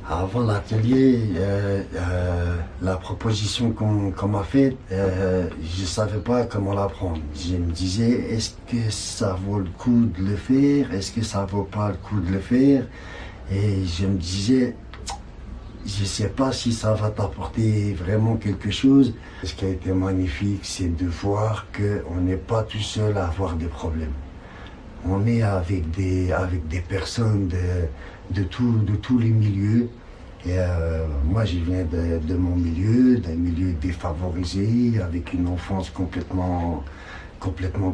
Avant l'atelier, la proposition qu'on m'a faite, je ne savais pas comment la prendre. Je me disais, est-ce que ça vaut le coup de le faire? Est-ce que ça vaut pas le coup de le faire? Et je me disais, je ne sais pas si ça va t'apporter vraiment quelque chose. Ce qui a été magnifique, c'est de voir qu'on n'est pas tout seul à avoir des problèmes. On est avec des personnes de tous les milieux. Et moi, je viens de mon milieu, d'un milieu défavorisé, avec une enfance complètement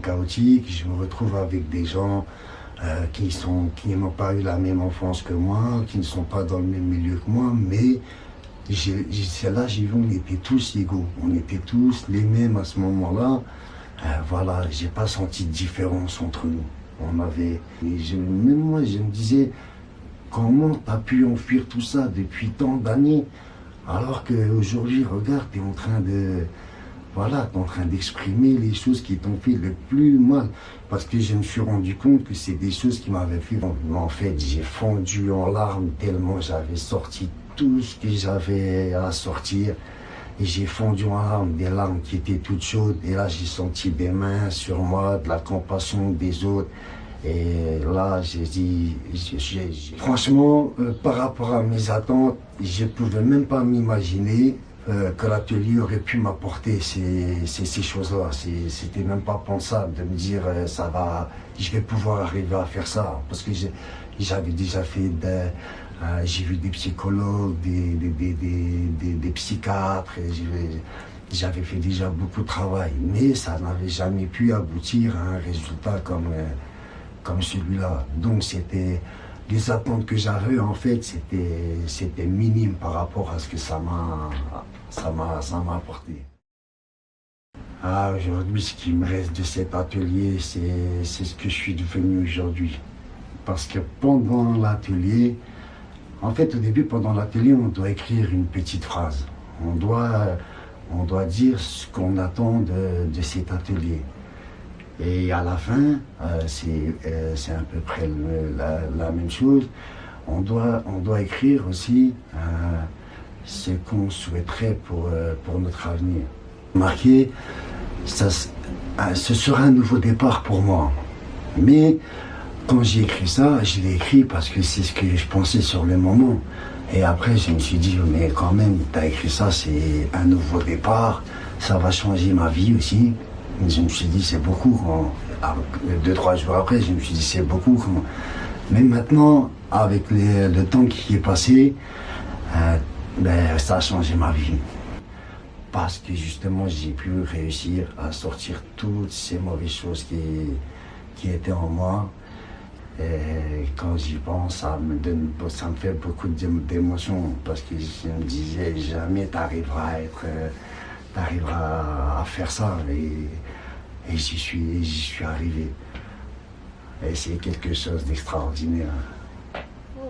chaotique. Je me retrouve avec des gens qui n'ont pas eu la même enfance que moi, qui ne sont pas dans le même milieu que moi, mais c'est là j'ai vu on était tous égaux, on était tous les mêmes à ce moment-là. Voilà, j'ai pas senti de différence entre nous. Même moi, je me disais, comment tu as pu enfuir tout ça depuis tant d'années, alors qu'aujourd'hui, regarde, tu es en train t'es en train d'exprimer les choses qui t'ont fait le plus mal. Parce que je me suis rendu compte que c'est des choses qui m'avaient fait. En fait, j'ai fondu en larmes tellement j'avais sorti tout ce que j'avais à sortir. Et j'ai fondu en larmes, des larmes qui étaient toutes chaudes. Et là, j'ai senti des mains sur moi, de la compassion des autres. Et là, j'ai dit, franchement, par rapport à mes attentes, je ne pouvais même pas m'imaginer que l'atelier aurait pu m'apporter ces choses-là. C'était même pas pensable de me dire, je vais pouvoir arriver à faire ça. Parce que j'avais déjà fait j'ai vu des psychologues, des psychiatres, j'avais fait déjà beaucoup de travail, mais ça n'avait jamais pu aboutir à un résultat comme celui-là. Donc les attentes que j'avais, en fait, c'était minime par rapport à ce que ça m'a apporté. Aujourd'hui, ce qui me reste de cet atelier, c'est ce que je suis devenu aujourd'hui. Parce que pendant l'atelier, en fait, au début, pendant l'atelier, on doit écrire une petite phrase. On doit dire ce qu'on attend de cet atelier. Et à la fin, c'est à peu près la même chose. On doit écrire aussi ce qu'on souhaiterait pour notre avenir. Marqué, ce sera un nouveau départ pour moi. Mais quand j'ai écrit ça, je l'ai écrit parce que c'est ce que je pensais sur le moment. Et après, je me suis dit, mais quand même, tu as écrit ça, c'est un nouveau départ, ça va changer ma vie aussi. Je me suis dit, c'est beaucoup. 2-3 jours après, je me suis dit, c'est beaucoup. Mais maintenant, avec le temps qui est passé, ça a changé ma vie. Parce que justement, j'ai pu réussir à sortir toutes ces mauvaises choses qui étaient en moi. Et quand j'y pense, ça me fait beaucoup d'émotions. Parce que je me disais, jamais tu arriveras à faire ça. Et j'y suis arrivé. Et c'est quelque chose d'extraordinaire.